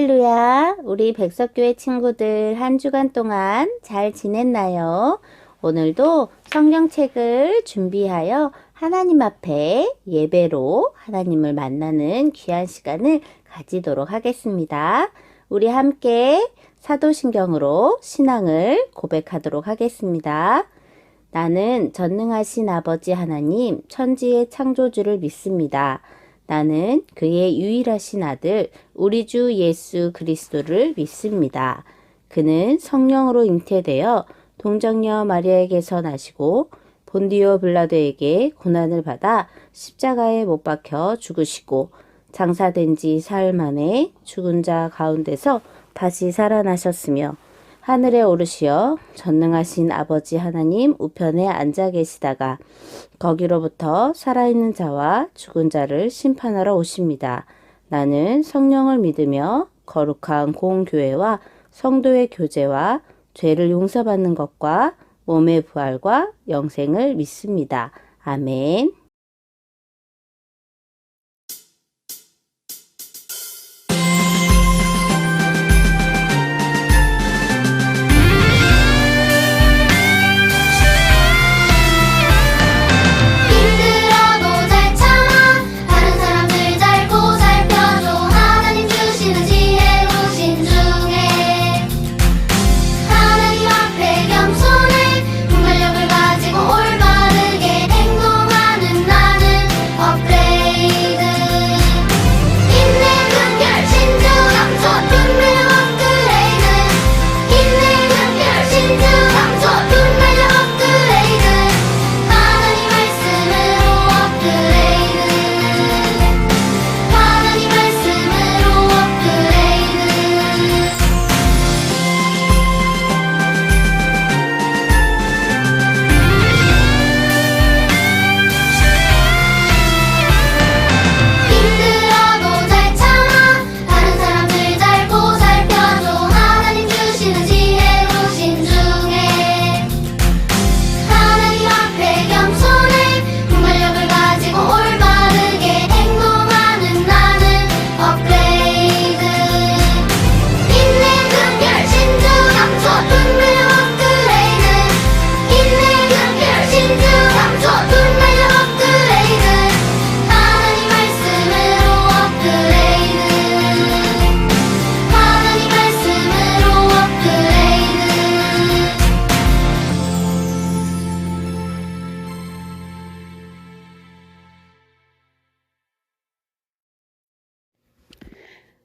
할렐루야! 우리 백석교회 친구들 한 주간 동안 잘 지냈나요? 오늘도 성경책을 준비하여 하나님 앞에 예배로 하나님을 만나는 귀한 시간을 가지도록 하겠습니다. 우리 함께 사도신경으로 신앙을 고백하도록 하겠습니다. 나는 전능하신 아버지 하나님, 천지의 창조주를 믿습니다. 나는 그의 유일하신 아들, 우리 주 예수 그리스도를 믿습니다. 그는 성령으로 잉태되어 동정녀 마리아에게서 나시고 본디오 빌라도에게 고난을 받아 십자가에 못 박혀 죽으시고 장사된 지 사흘 만에 죽은 자 가운데서 다시 살아나셨으며 하늘에 오르시어 전능하신 아버지 하나님 우편에 앉아 계시다가 거기로부터 살아있는 자와 죽은 자를 심판하러 오십니다. 나는 성령을 믿으며 거룩한 공교회와 성도의 교제와 죄를 용서받는 것과 몸의 부활과 영생을 믿습니다. 아멘.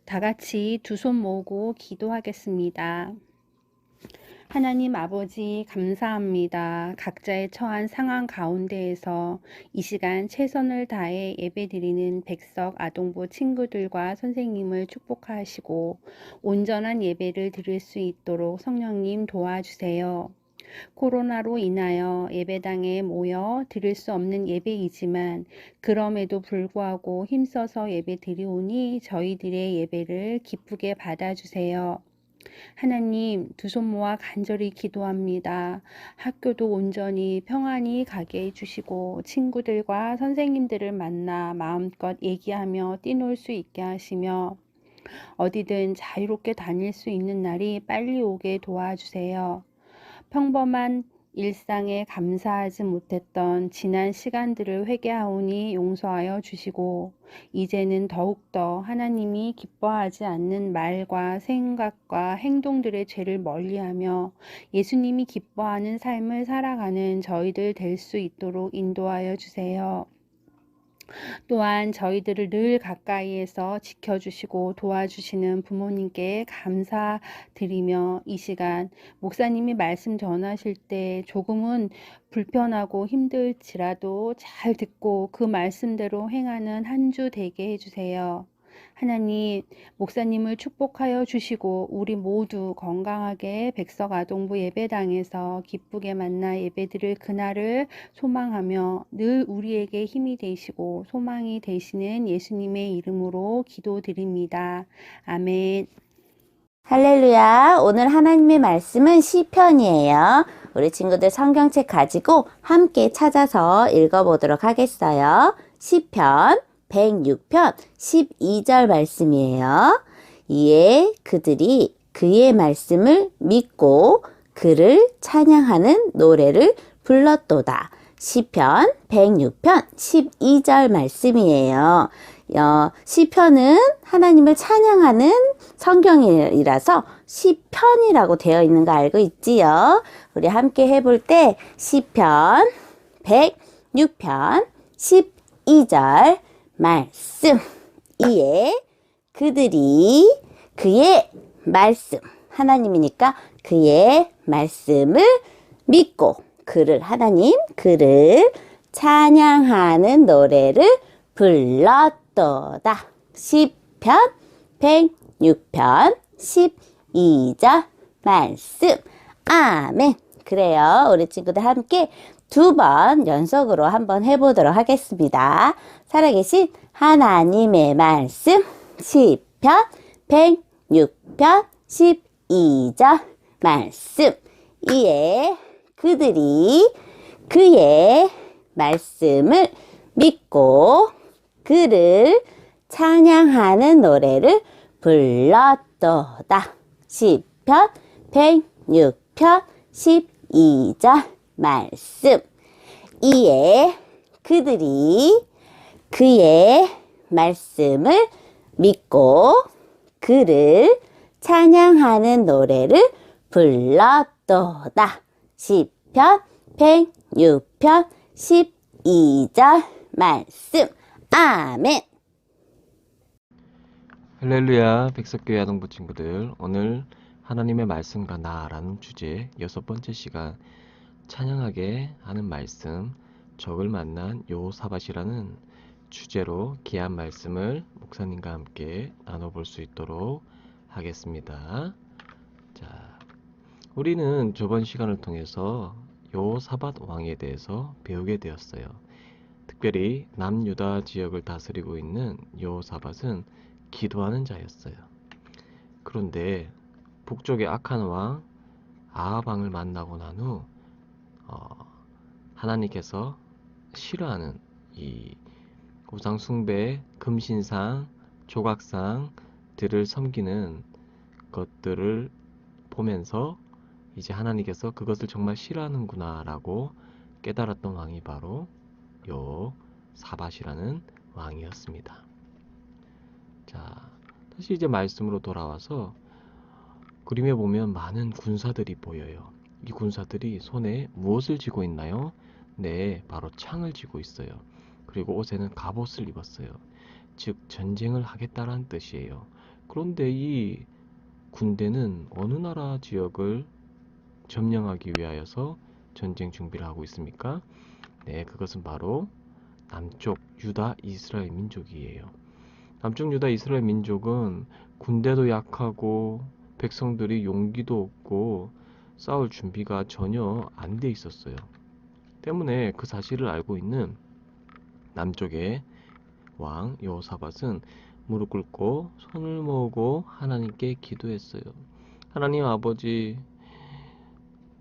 다 같이 두 손 모으고 기도하겠습니다. 하나님 아버지 감사합니다. 각자의 처한 상황 가운데에서 이 시간 최선을 다해 예배드리는 백석 아동부 친구들과 선생님을 축복하시고 온전한 예배를 드릴 수 있도록 성령님 도와주세요. 코로나로 인하여 예배당에 모여 드릴 수 없는 예배이지만 그럼에도 불구하고 힘써서 예배 드리오니 저희들의 예배를 기쁘게 받아주세요. 하나님, 두 손 모아 간절히 기도합니다. 학교도 온전히 평안히 가게 해주시고 친구들과 선생님들을 만나 마음껏 얘기하며 뛰놀 수 있게 하시며 어디든 자유롭게 다닐 수 있는 날이 빨리 오게 도와주세요. 평범한 일상에 감사하지 못했던 지난 시간들을 회개하오니 용서하여 주시고 이제는 더욱더 하나님이 기뻐하지 않는 말과 생각과 행동들의 죄를 멀리하며 예수님이 기뻐하는 삶을 살아가는 저희들 될 수 있도록 인도하여 주세요. 또한 저희들을 늘 가까이에서 지켜주시고 도와주시는 부모님께 감사드리며 이 시간 목사님이 말씀 전하실 때 조금은 불편하고 힘들지라도 잘 듣고 그 말씀대로 행하는 한 주 되게 해주세요. 하나님, 목사님을 축복하여 주시고 우리 모두 건강하게 백석아동부 예배당에서 기쁘게 만나 예배드릴 그날을 소망하며 늘 우리에게 힘이 되시고 소망이 되시는 예수님의 이름으로 기도드립니다. 아멘. 할렐루야. 오늘 하나님의 말씀은 시편이에요. 우리 친구들 성경책 가지고 함께 찾아서 읽어보도록 하겠어요. 시편 106편 12절 말씀이에요. 이에 그들이 그의 말씀을 믿고 그를 찬양하는 노래를 불렀도다. 시편 106편 12절 말씀이에요. 시편은 하나님을 찬양하는 성경이라서 시편이라고 되어 있는 거 알고 있지요? 우리 함께 해볼 때 시편 106편 12절 말씀. 이에 그들이 그의 말씀, 하나님이니까 그의 말씀을 믿고 그를 찬양하는 노래를 불렀도다. 시편 106편 12절 말씀. 아멘. 그래요. 우리 친구들 함께 2번 연속으로 한번 해보도록 하겠습니다. 살아계신 하나님의 말씀. 시편 106편 12절 말씀. 이에 그들이 그의 말씀을 믿고 그를 찬양하는 노래를 불렀도다. 시편 106편 12절 말씀. 이에 그들이 그의 말씀을 믿고 그를 찬양하는 노래를 불렀도다. 시편 106편 12절 말씀. 아멘. 할렐루야, 백석교회 아동부 친구들, 오늘 하나님의 말씀과 나라는 주제 6번째 시간, 찬양하게 하는 말씀, 적을 만난 요사밧이라는 주제로 귀한 말씀을 목사님과 함께 나눠볼 수 있도록 하겠습니다. 자, 우리는 저번 시간을 통해서 요사밧 왕에 대해서 배우게 되었어요. 특별히 남유다 지역을 다스리고 있는 요사밧은 기도하는 자였어요. 그런데 북쪽의 악한 왕 아합 왕을 만나고 난 후 하나님께서 싫어하는 이 우상 숭배, 금신상, 조각상들을 섬기는 것들을 보면서 이제 하나님께서 그것을 정말 싫어하는구나 라고 깨달았던 왕이 바로 요사밧이라는 왕이었습니다. 자, 다시 이제 말씀으로 돌아와서 그림에 보면 많은 군사들이 보여요. 이 군사들이 손에 무엇을 쥐고 있나요? 네, 바로 창을 쥐고 있어요. 그리고 옷에는 갑옷을 입었어요. 즉 전쟁을 하겠다라는 뜻이에요. 그런데 이 군대는 어느 나라 지역을 점령하기 위하여서 전쟁 준비를 하고 있습니까? 네, 그것은 바로 남쪽 유다 이스라엘 민족이에요. 남쪽 유다 이스라엘 민족은 군대도 약하고 백성들이 용기도 없고 싸울 준비가 전혀 안 돼 있었어요. 때문에 그 사실을 알고 있는 남쪽의 왕 여호사밧은 무릎 꿇고 손을 모으고 하나님께 기도했어요. 하나님 아버지,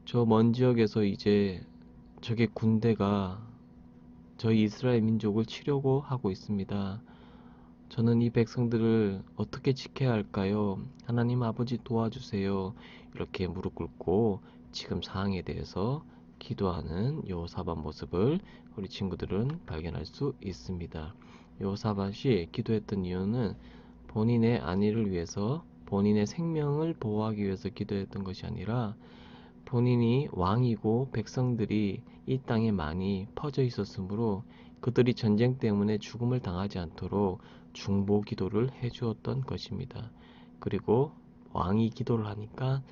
저 먼 지역에서 이제 적의 군대가 저희 이스라엘 민족을 치려고 하고 있습니다. 저는 이 백성들을 어떻게 지켜야 할까요? 하나님 아버지 도와주세요. 이렇게 무릎 꿇고 지금 상황에 대해서 기도하는 여호사밧 모습을 우리 친구들은 발견할 수 있습니다. 여호사밧이 기도했던 이유는 본인의 안위를 위해서, 본인의 생명을 보호하기 위해서 기도했던 것이 아니라 본인이 왕이고 백성들이 이 땅에 많이 퍼져 있었으므로 그들이 전쟁 때문에 죽음을 당하지 않도록 중보 기도를 해주었던 것입니다. 그리고 왕이 기도를 하니까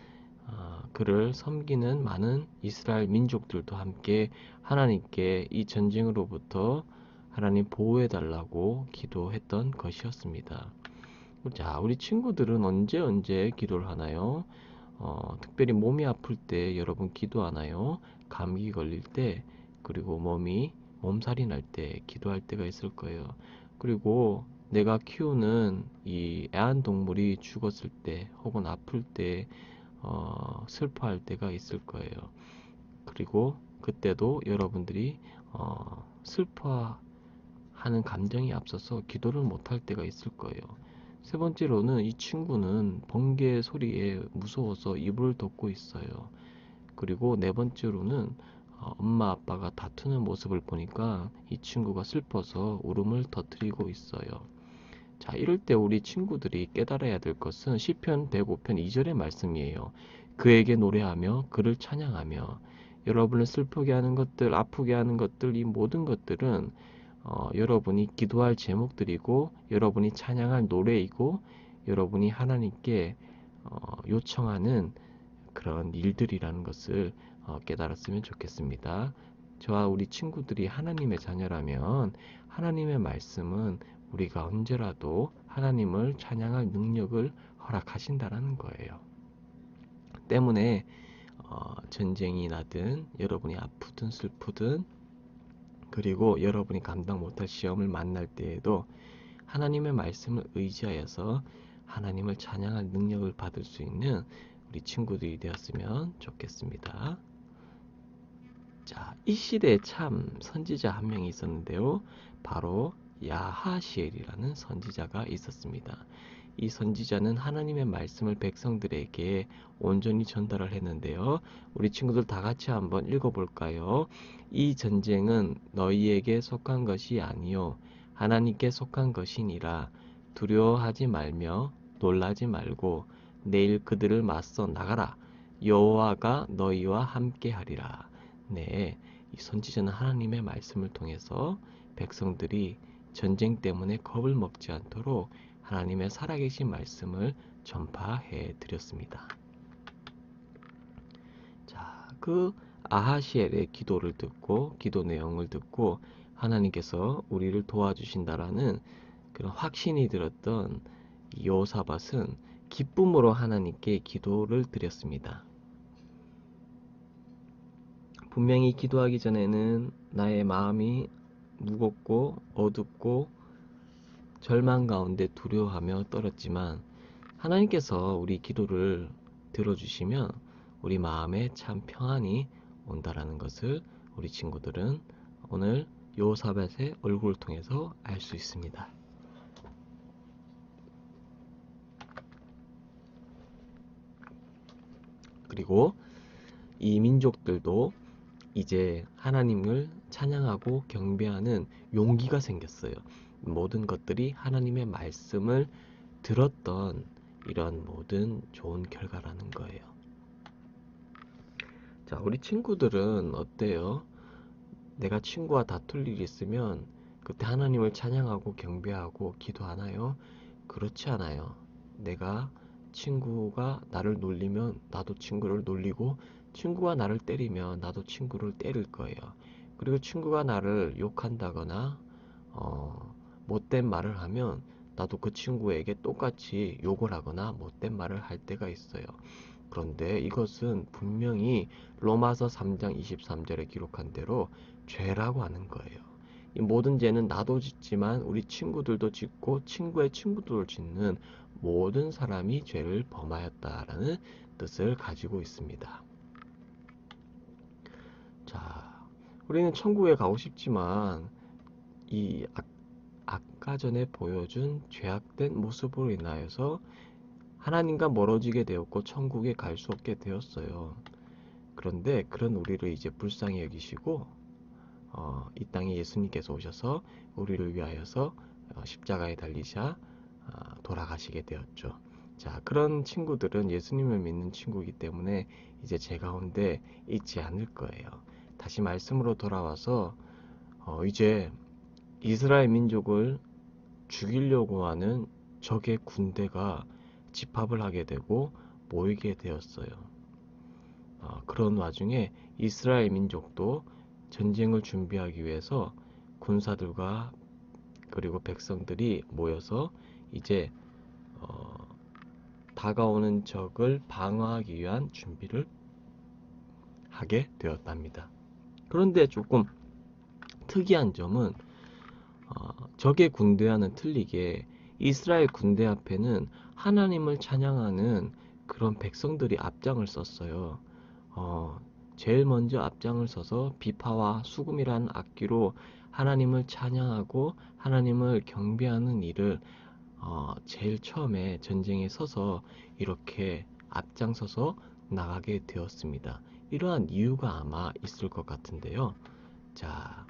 그를 섬기는 많은 이스라엘 민족들도 함께 하나님께 이 전쟁으로부터 하나님 보호해달라고 기도했던 것이었습니다. 자, 우리 친구들은 언제 기도를 하나요? 특별히 몸이 아플 때 여러분 기도하나요? 감기 걸릴 때, 그리고 몸살이 날 때 기도할 때가 있을 거예요. 그리고 내가 키우는 이 애완동물이 죽었을 때 혹은 아플 때 슬퍼할 때가 있을 거예요. 그리고 그때도 여러분들이 슬퍼하는 감정이 앞서서 기도를 못할 때가 있을 거예요. 세 번째로는 이 친구는 번개 소리에 무서워서 이불을 덮고 있어요. 그리고 네 번째로는 엄마 아빠가 다투는 모습을 보니까 이 친구가 슬퍼서 울음을 터뜨리고 있어요. 자, 이럴 때 우리 친구들이 깨달아야 될 것은 시편 105편 2절의 말씀이에요. 그에게 노래하며 그를 찬양하며. 여러분을 슬프게 하는 것들, 아프게 하는 것들, 이 모든 것들은 여러분이 기도할 제목들이고 여러분이 찬양할 노래이고 여러분이 하나님께 요청하는 그런 일들이라는 것을 깨달았으면 좋겠습니다. 저와 우리 친구들이 하나님의 자녀라면 하나님의 말씀은 우리가 언제라도 하나님을 찬양할 능력을 허락하신다라는 거예요. 때문에 전쟁이 나든 여러분이 아프든 슬프든 그리고 여러분이 감당 못할 시험을 만날 때에도 하나님의 말씀을 의지하여서 하나님을 찬양할 능력을 받을 수 있는 우리 친구들이 되었으면 좋겠습니다. 자, 이 시대에 참 선지자 한 명이 있었는데요. 바로 야하시엘이라는 선지자가 있었습니다. 이 선지자는 하나님의 말씀을 백성들에게 온전히 전달을 했는데요. 우리 친구들 다 같이 한번 읽어볼까요? 이 전쟁은 너희에게 속한 것이 아니요 하나님께 속한 것이니라. 두려워하지 말며 놀라지 말고 내일 그들을 맞서 나가라. 여호와가 너희와 함께하리라. 네, 이 선지자는 하나님의 말씀을 통해서 백성들이 전쟁 때문에 겁을 먹지 않도록 하나님의 살아계신 말씀을 전파해 드렸습니다. 자, 그 아하시엘의 기도를 듣고 기도 내용을 듣고 하나님께서 우리를 도와주신다라는 그런 확신이 들었던 여호사밧은 기쁨으로 하나님께 기도를 드렸습니다. 분명히 기도하기 전에는 나의 마음이 무겁고 어둡고 절망 가운데 두려워하며 떨었지만 하나님께서 우리 기도를 들어주시면 우리 마음에 참 평안이 온다라는 것을 우리 친구들은 오늘 여호사밧의 얼굴을 통해서 알 수 있습니다. 그리고 이 민족들도 이제 하나님을 찬양하고 경배하는 용기가 생겼어요. 모든 것들이 하나님의 말씀을 들었던 이런 모든 좋은 결과라는 거예요. 자, 우리 친구들은 어때요? 내가 친구와 다툴 일이 있으면 그때 하나님을 찬양하고 경배하고 기도하나요? 그렇지 않아요. 내가 친구가 나를 놀리면 나도 친구를 놀리고 친구가 나를 때리면 나도 친구를 때릴 거예요. 그리고 친구가 나를 욕한다거나 못된 말을 하면 나도 그 친구에게 똑같이 욕을 하거나 못된 말을 할 때가 있어요. 그런데 이것은 분명히 로마서 3장 23절에 기록한 대로 죄라고 하는 거예요. 이 모든 죄는 나도 짓지만 우리 친구들도 짓고 친구의 친구들을 짓는 모든 사람이 죄를 범하였다라는 뜻을 가지고 있습니다. 자, 우리는 천국에 가고 싶지만 이 아까 전에 보여준 죄악된 모습으로 인하여서 하나님과 멀어지게 되었고 천국에 갈 수 없게 되었어요. 그런데 그런 우리를 이제 불쌍히 여기시고 이 땅에 예수님께서 오셔서 우리를 위하여서 십자가에 달리셔 돌아가시게 되었죠. 자, 그런 친구들은 예수님을 믿는 친구이기 때문에 이제 제 가운데 있지 않을 거예요. 다시 말씀으로 돌아와서 이제 이스라엘 민족을 죽이려고 하는 적의 군대가 집합을 하게 되고 모이게 되었어요. 그런 와중에 이스라엘 민족도 전쟁을 준비하기 위해서 군사들과 그리고 백성들이 모여서 이제 다가오는 적을 방어하기 위한 준비를 하게 되었답니다. 그런데 조금 특이한 점은 적의 군대와는 틀리게 이스라엘 군대 앞에는 하나님을 찬양하는 그런 백성들이 앞장을 섰어요. 제일 먼저 앞장을 서서 비파와 수금이라는 악기로 하나님을 찬양하고 하나님을 경배하는 일을 제일 처음에 전쟁에 서서 이렇게 앞장서서 나가게 되었습니다. 이러한 이유가 아마 있을 것 같은데요. 자,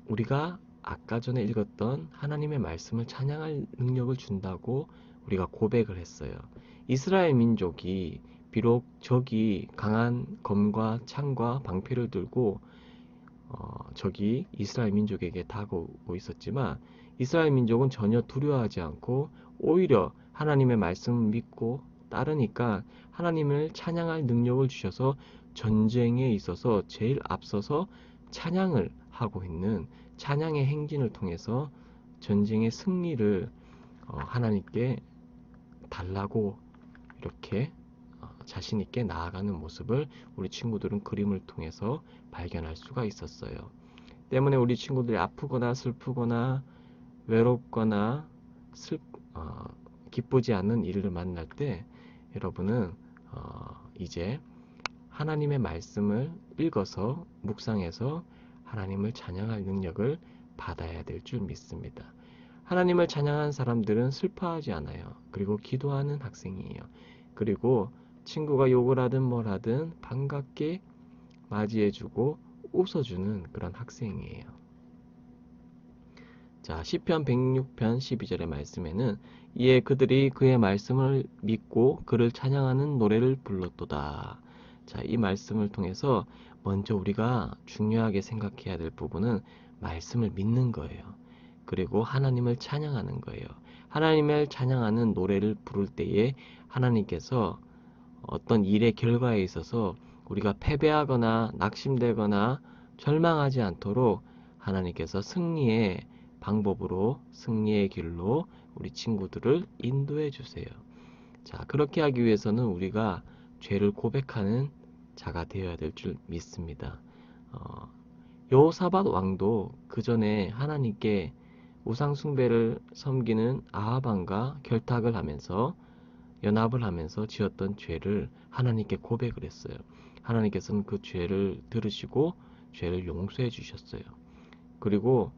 우리가 아까 전에 읽었던 하나님의 말씀을 찬양할 능력을 준다고 우리가 고백을 했어요. 이스라엘 민족이 비록 적이 강한 검과 창과 방패를 들고 적이 이스라엘 민족에게 다가오고 있었지만 이스라엘 민족은 전혀 두려워하지 않고 오히려 하나님의 말씀을 믿고 따르니까 하나님을 찬양할 능력을 주셔서 전쟁에 있어서 제일 앞서서 찬양을 하고 있는 찬양의 행진을 통해서 전쟁의 승리를 하나님께 달라고 이렇게 자신 있게 나아가는 모습을 우리 친구들은 그림을 통해서 발견할 수가 있었어요. 때문에 우리 친구들이 아프거나 슬프거나 외롭거나 기쁘지 않은 일을 만날 때 여러분은 이제 하나님의 말씀을 읽어서 묵상해서 하나님을 찬양할 능력을 받아야 될 줄 믿습니다. 하나님을 찬양한 사람들은 슬퍼하지 않아요. 그리고 기도하는 학생이에요. 그리고 친구가 욕을 하든 뭘 하든 반갑게 맞이해주고 웃어주는 그런 학생이에요. 자, 시편 106편 12절의 말씀에는 이에 그들이 그의 말씀을 믿고 그를 찬양하는 노래를 불렀도다. 자, 이 말씀을 통해서 먼저 우리가 중요하게 생각해야 될 부분은 말씀을 믿는 거예요. 그리고 하나님을 찬양하는 거예요. 하나님을 찬양하는 노래를 부를 때에 하나님께서 어떤 일의 결과에 있어서 우리가 패배하거나 낙심되거나 절망하지 않도록 하나님께서 승리의 방법으로 승리의 길로 우리 친구들을 인도해 주세요. 자, 그렇게 하기 위해서는 우리가 죄를 고백하는 자가 되어야 될 줄 믿습니다. 여호사밧 왕도 그 전에 하나님께 우상 숭배를 섬기는 아합 왕과 결탁을 하면서 연합을 하면서 지었던 죄를 하나님께 고백을 했어요. 하나님께서는 그 죄를 들으시고 죄를 용서해 주셨어요. 그리고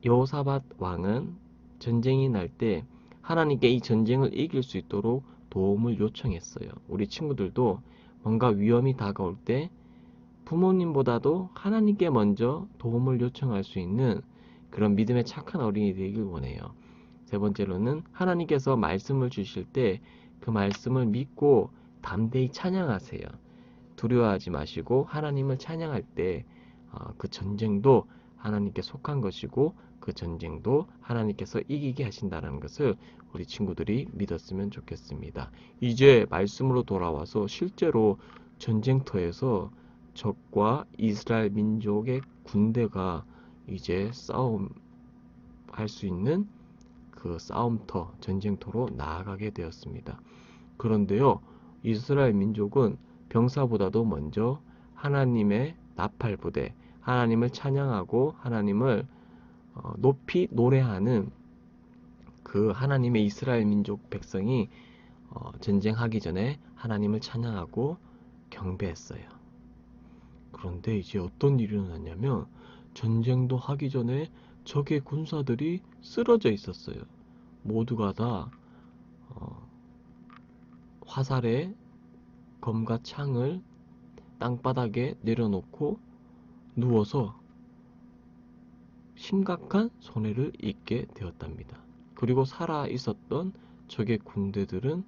여호사밧 왕은 전쟁이 날 때 하나님께 이 전쟁을 이길 수 있도록 도움을 요청했어요. 우리 친구들도 뭔가 위험이 다가올 때 부모님보다도 하나님께 먼저 도움을 요청할 수 있는 그런 믿음의 착한 어린이 되길 원해요. 세 번째로는 하나님께서 말씀을 주실 때 그 말씀을 믿고 담대히 찬양하세요. 두려워하지 마시고 하나님을 찬양할 때 그 전쟁도 하나님께 속한 것이고 그 전쟁도 하나님께서 이기게 하신다는 것을 우리 친구들이 믿었으면 좋겠습니다. 이제 말씀으로 돌아와서 실제로 전쟁터에서 적과 이스라엘 민족의 군대가 이제 싸움할 수 있는 그 싸움터, 전쟁터로 나아가게 되었습니다. 그런데요, 이스라엘 민족은 병사보다도 먼저 하나님의 나팔부대, 하나님을 찬양하고 하나님을 높이 노래하는 그 하나님의 이스라엘 민족 백성이 전쟁하기 전에 하나님을 찬양하고 경배했어요. 그런데 이제 어떤 일이 일어났냐면 전쟁도 하기 전에 적의 군사들이 쓰러져 있었어요. 모두가 다 화살에 검과 창을 땅바닥에 내려놓고 누워서 심각한 손해를 입게 되었답니다. 그리고 살아 있었던 적의 군대들은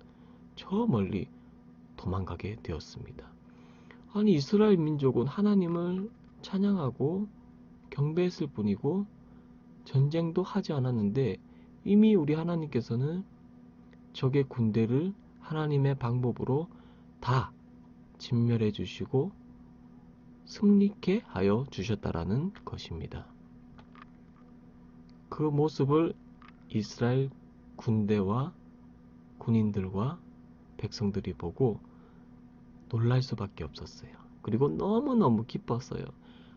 저 멀리 도망가게 되었습니다. 아니, 이스라엘 민족은 하나님을 찬양하고 경배했을 뿐이고 전쟁도 하지 않았는데 이미 우리 하나님께서는 적의 군대를 하나님의 방법으로 다 진멸해 주시고 승리케 하여 주셨다라는 것입니다. 그 모습을 이스라엘 군대와 군인들과 백성들이 보고 놀랄 수밖에 없었어요. 그리고 너무너무 기뻤어요.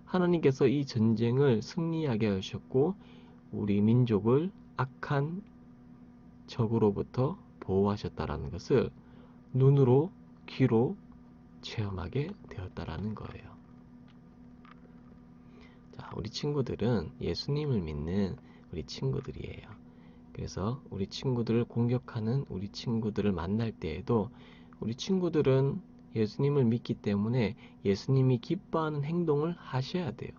하나님께서 이 전쟁을 승리하게 하셨고 우리 민족을 악한 적으로부터 보호하셨다라는 것을 눈으로 귀로 체험하게 되었다라는 거예요. 자, 우리 친구들은 예수님을 믿는 우리 친구들이에요. 그래서 우리 친구들을 공격하는 우리 친구들을 만날 때에도 우리 친구들은 예수님을 믿기 때문에 예수님이 기뻐하는 행동을 하셔야 돼요.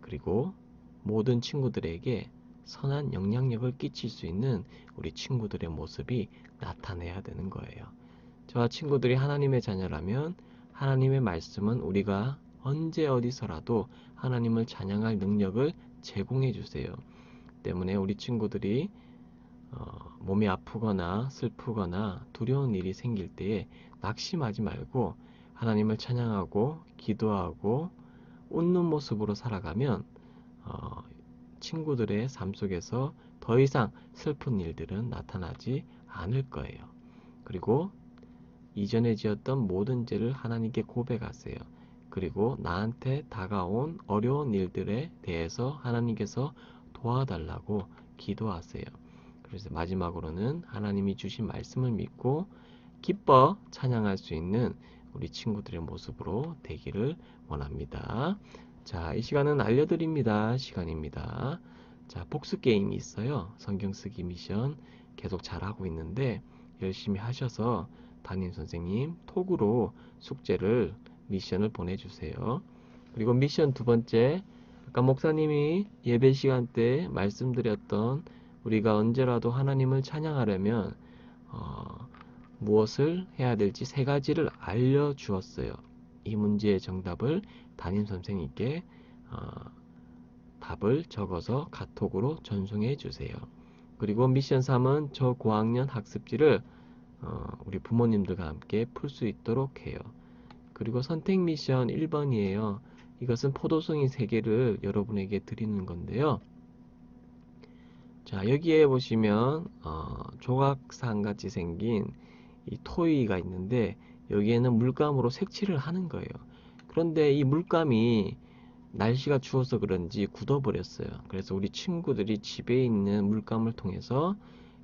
그리고 모든 친구들에게 선한 영향력을 끼칠 수 있는 우리 친구들의 모습이 나타내야 되는 거예요. 저와 친구들이 하나님의 자녀라면 하나님의 말씀은 우리가 언제 어디서라도 하나님을 찬양할 능력을 제공해 주세요. 때문에 우리 친구들이 몸이 아프거나 슬프거나 두려운 일이 생길 때에 낙심하지 말고 하나님을 찬양하고 기도하고 웃는 모습으로 살아가면 친구들의 삶 속에서 더 이상 슬픈 일들은 나타나지 않을 거예요. 그리고 이전에 지었던 모든 죄를 하나님께 고백하세요. 그리고 나한테 다가온 어려운 일들에 대해서 하나님께서 도와달라고 기도하세요. 그래서 마지막으로는 하나님이 주신 말씀을 믿고 기뻐 찬양할 수 있는 우리 친구들의 모습으로 되기를 원합니다. 자, 이 시간은 알려드립니다. 시간입니다. 자, 복수 게임이 있어요. 성경 쓰기 미션 계속 잘하고 있는데 열심히 하셔서 담임 선생님 톡으로 숙제를 미션을 보내주세요. 그리고 미션 두 번째, 아까 목사님이 예배 시간 때 말씀드렸던 우리가 언제라도 하나님을 찬양하려면 무엇을 해야 될지 세 가지를 알려주었어요. 이 문제의 정답을 담임 선생님께 답을 적어서 카톡으로 전송해 주세요. 그리고 미션 3은 저 고학년 학습지를 우리 부모님들과 함께 풀 수 있도록 해요. 그리고 선택 미션 1번이에요. 이것은 포도송이 3개를 여러분에게 드리는 건데요. 자, 여기에 보시면 조각상 같이 생긴 이 토이가 있는데 여기에는 물감으로 색칠을 하는 거예요. 그런데 이 물감이 날씨가 추워서 그런지 굳어버렸어요. 그래서 우리 친구들이 집에 있는 물감을 통해서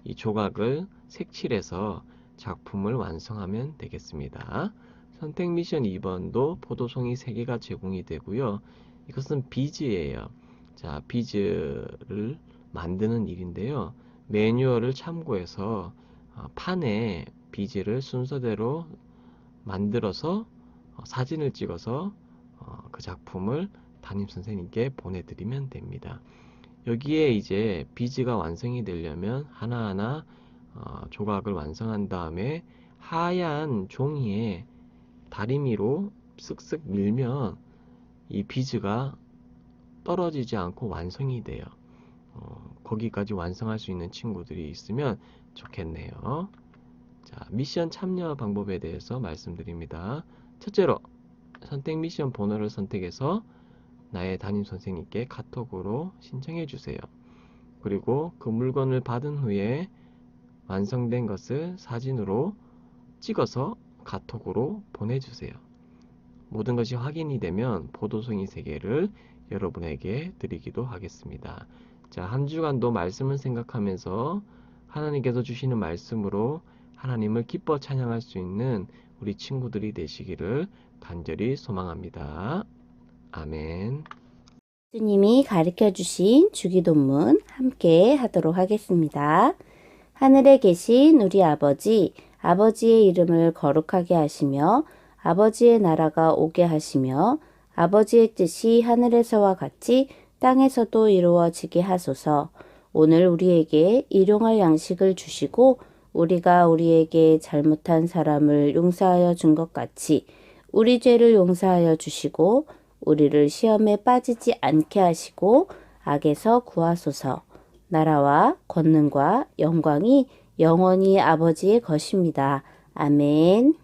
이 조각을 색칠해서 작품을 완성하면 되겠습니다. 선택 미션 2번도 포도송이 3개가 제공이 되고요. 이것은 비즈예요. 자, 비즈를 만드는 일인데요. 매뉴얼을 참고해서 판에 비즈를 순서대로 만들어서 사진을 찍어서 그 작품을 담임 선생님께 보내드리면 됩니다. 여기에 이제 비즈가 완성이 되려면 하나하나 조각을 완성한 다음에 하얀 종이에 다리미로 쓱쓱 밀면 이 비즈가 떨어지지 않고 완성이 돼요. 거기까지 완성할 수 있는 친구들이 있으면 좋겠네요. 자, 미션 참여 방법에 대해서 말씀드립니다. 첫째로 선택 미션 번호를 선택해서 나의 담임 선생님께 카톡으로 신청해 주세요. 그리고 그 물건을 받은 후에 완성된 것을 사진으로 찍어서 카톡으로 보내주세요. 모든 것이 확인이 되면 포도송이 3개를 여러분에게 드리기도 하겠습니다. 자, 한 주간도 말씀을 생각하면서 하나님께서 주시는 말씀으로 하나님을 기뻐 찬양할 수 있는 우리 친구들이 되시기를 간절히 소망합니다. 아멘. 예수님이 가르쳐 주신 주기도문 함께 하도록 하겠습니다. 하늘에 계신 우리 아버지, 아버지의 이름을 거룩하게 하시며 아버지의 나라가 오게 하시며 아버지의 뜻이 하늘에서와 같이 땅에서도 이루어지게 하소서. 오늘 우리에게 일용할 양식을 주시고 우리가 우리에게 잘못한 사람을 용서하여 준 것 같이 우리 죄를 용서하여 주시고 우리를 시험에 빠지지 않게 하시고 악에서 구하소서. 나라와 권능과 영광이 영원히 아버지의 것입니다. 아멘.